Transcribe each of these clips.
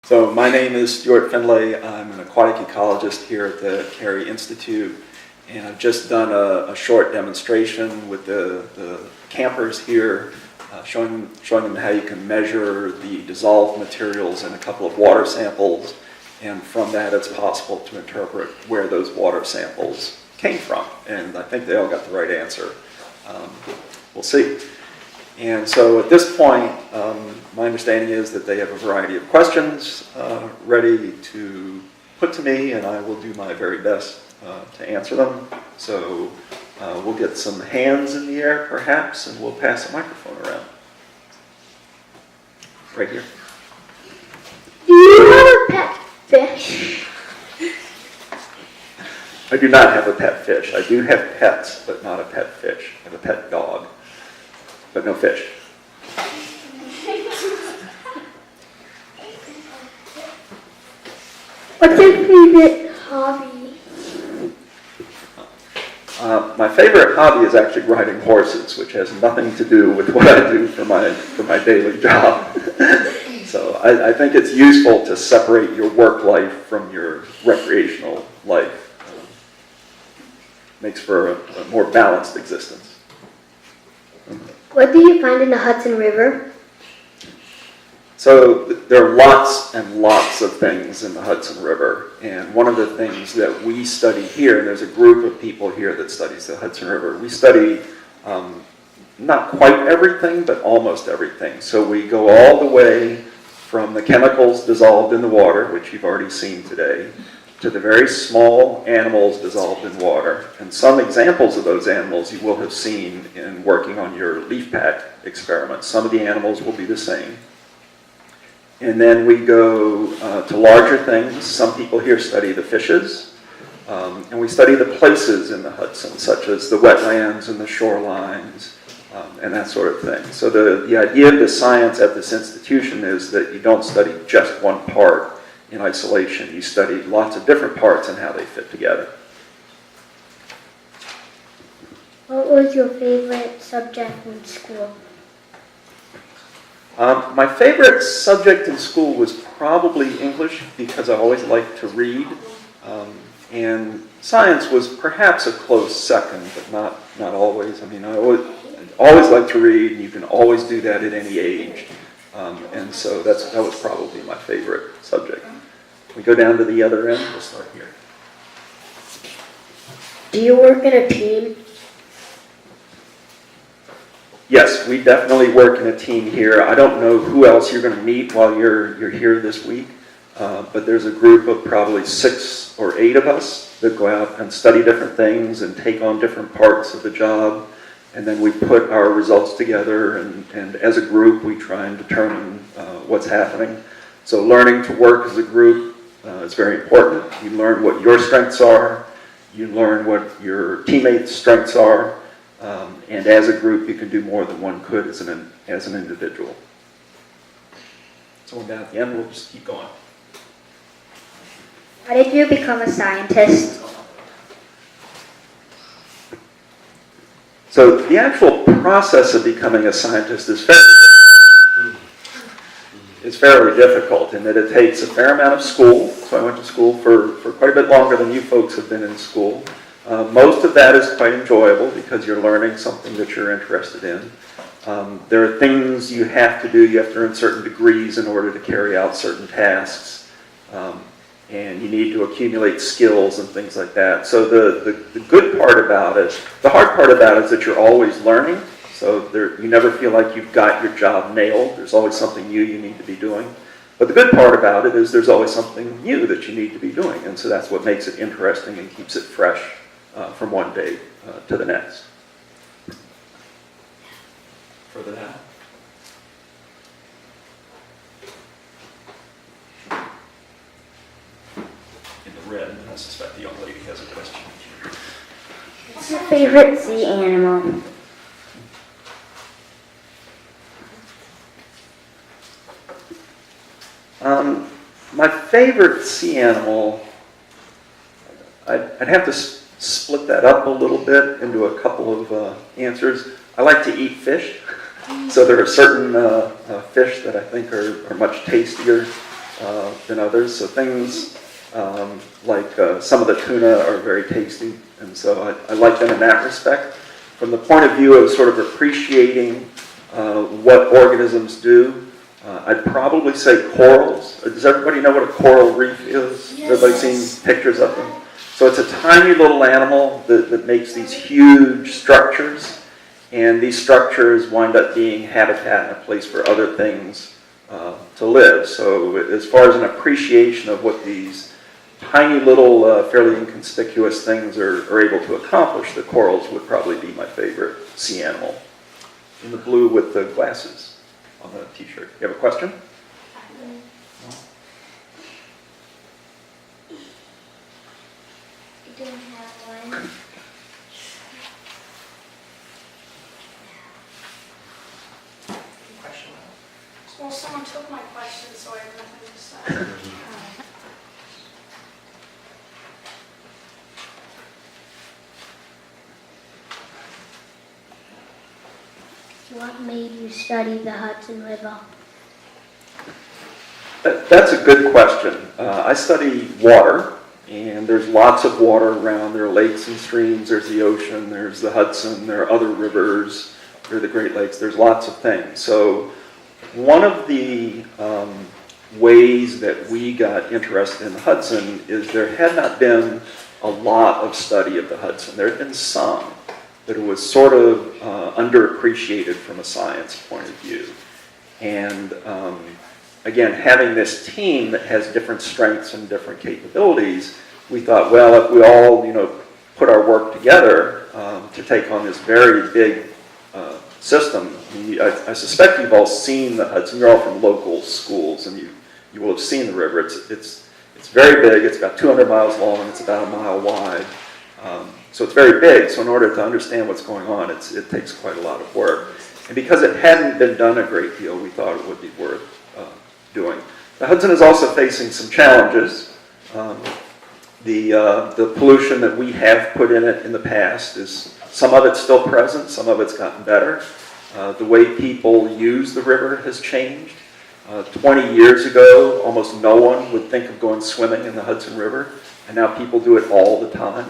So my name is Stuart Findlay. I'm an aquatic ecologist here at the Cary Institute, and I've just done a short demonstration with the campers here, showing them how you can measure the dissolved materials in a couple of water samples, and from that it's possible to interpret where those water samples came from. And I think they all got the right answer. We'll see. And so at this point, my understanding is that they have a variety of questions ready to put to me, and I will do my very best to answer them. So we'll get some hands in the air, perhaps, and we'll pass the microphone around. Right here. Do you have a pet fish? I do not have a pet fish. I do have pets, but not a pet fish. I have a pet dog, but no fish. What's your favorite hobby? My favorite hobby is actually riding horses, which has nothing to do with what I do for my daily job. So I think it's useful to separate your work life from your recreational life. Makes for a more balanced existence. What do you find in the Hudson River? So there are lots and lots of things in the Hudson River, and one of the things that we study here, and there's a group of people here that studies the Hudson River, we study not quite everything, but almost everything. So we go all the way from the chemicals dissolved in the water, which you've already seen today, to the very small animals dissolved in water. And some examples of those animals you will have seen in working on your leaf pad experiments. Some of the animals will be the same. And then we go to larger things. Some people here study the fishes. And we study the places in the Hudson, such as the wetlands and the shorelines, and that sort of thing. So the idea of the science at this institution is that you don't study just one part in isolation. You study lots of different parts and how they fit together. What was your favorite subject in school? My favorite subject in school was probably English, because I always liked to read. And science was perhaps a close second, but not always. I mean, I always liked to read, and you can always do that at any age. And so that was probably my favorite subject. We go down to the other end. We'll start here. Do you work in a team? Yes, we definitely work in a team here. I don't know who else you're going to meet while you're here this week, but there's a group of probably 6 or 8 of us that go out and study different things and take on different parts of the job, and then we put our results together, and as a group we try and determine what's happening. So learning to work as a group is very important. You learn what your strengths are, you learn what your teammates' strengths are, and as a group you can do more than one could as an individual. So we're down at the end, we'll just keep going. How did you become a scientist? So the actual process of becoming a scientist is fairly difficult in that it takes a fair amount of school. So I went to school for quite a bit longer than you folks have been in school. Most of that is quite enjoyable because you're learning something that you're interested in. There are things you have to do. You have to earn certain degrees in order to carry out certain tasks. And you need to accumulate skills and things like that. So the good part about it, the hard part about it is that you're always learning. So you never feel like you've got your job nailed. There's always something new you need to be doing. But the good part about it is there's always something new that you need to be doing. And so that's what makes it interesting and keeps it fresh from one day to the next. Further down. In the red, I suspect the young lady has a question. What's your favorite sea animal? My favorite sea animal, I'd have to split that up a little bit into a couple of answers. I like to eat fish, so there are certain fish that I think are much tastier than others. So things like some of the tuna are very tasty, and so I like them in that respect. From the point of view of sort of appreciating what organisms do, I'd probably say corals. Does everybody know what a coral reef is? Yes. Everybody seen pictures of them? So it's a tiny little animal that makes these huge structures, and these structures wind up being habitat and a place for other things to live. So as far as an appreciation of what these tiny little, fairly inconspicuous things are able to accomplish, the corals would probably be my favorite sea animal. In the blue with the glasses on the t-shirt. You have a question? I don't have one. Well, someone took my question, so I have nothing to say. What made you study the Hudson River? That's a good question. I study water, and there's lots of water around. There are lakes and streams, there's the ocean, there's the Hudson, there are other rivers, there are the Great Lakes, there's lots of things. So one of the ways that we got interested in the Hudson is there had not been a lot of study of the Hudson. There had been some, but it was sort of underappreciated from a science point of view. And again, having this team that has different strengths and different capabilities, we thought, well, if we all, put our work together to take on this very big system. I suspect you've all seen the Hudson. You're all from local schools, and you will have seen the river. It's very big. It's about 200 miles long, and it's about a mile wide. So it's very big. So in order to understand what's going on, it takes quite a lot of work. And because it hadn't been done a great deal, we thought it would be worth doing. The Hudson is also facing some challenges. The pollution that we have put in it in the past is, some of it's still present, some of it's gotten better. The way people use the river has changed. 20 years ago, almost no one would think of going swimming in the Hudson River, and now people do it all the time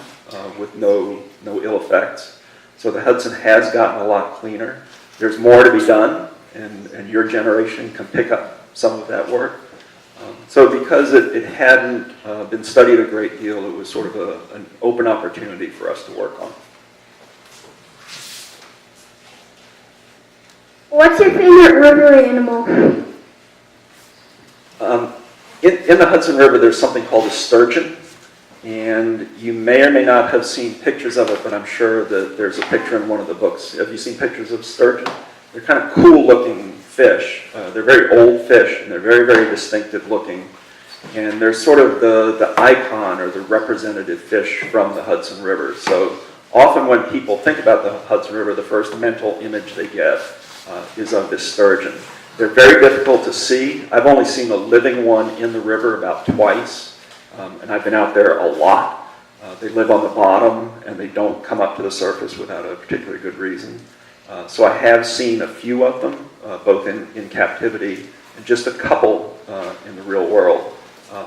with no ill effects. So the Hudson has gotten a lot cleaner. There's more to be done, and your generation can pick up some of that work. So because it hadn't been studied a great deal, it was sort of an open opportunity for us to work on. What's your favorite river animal? In the Hudson River, there's something called a sturgeon, and you may or may not have seen pictures of it, but I'm sure that there's a picture in one of the books. Have you seen pictures of sturgeon? They're kind of cool-looking fish. They're very old fish, and they're very, very distinctive-looking. And they're sort of the icon or the representative fish from the Hudson River. So often when people think about the Hudson River, the first mental image they get is of this sturgeon. They're very difficult to see. I've only seen a living one in the river about twice, and I've been out there a lot. They live on the bottom, and they don't come up to the surface without a particularly good reason. So I have seen a few of them, both in captivity and just a couple in the real world.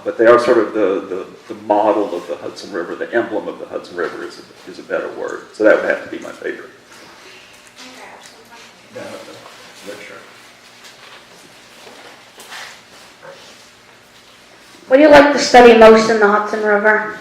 But they are sort of the model of the Hudson River, the emblem of the Hudson River is a better word. So that would have to be my favorite. Sure. What do you like to study most in the Hudson River?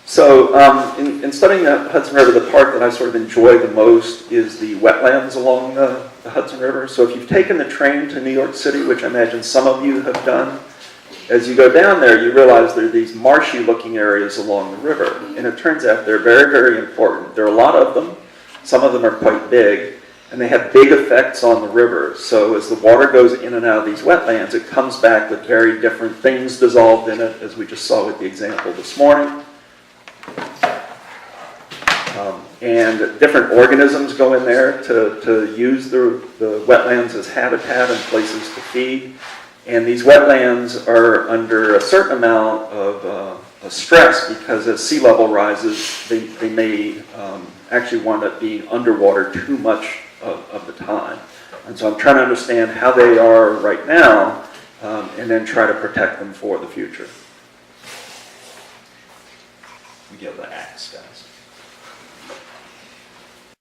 So in studying the Hudson River, the part that I sort of enjoy the most is the wetlands along the Hudson River. So if you've taken the train to New York City, which I imagine some of you have done, as you go down there, you realize there are these marshy-looking areas along the river. And it turns out they're very, very important. There are a lot of them. Some of them are quite big, and they have big effects on the river. So as the water goes in and out of these wetlands, it comes back with very different things dissolved in it, as we just saw with the example this morning. And different organisms go in there to use the wetlands as habitat and places to feed. And these wetlands are under a certain amount of a stress because as sea level rises, they may actually wind up being underwater too much of the time. And so I'm trying to understand how they are right now and then try to protect them for the future. We get the axe, guys.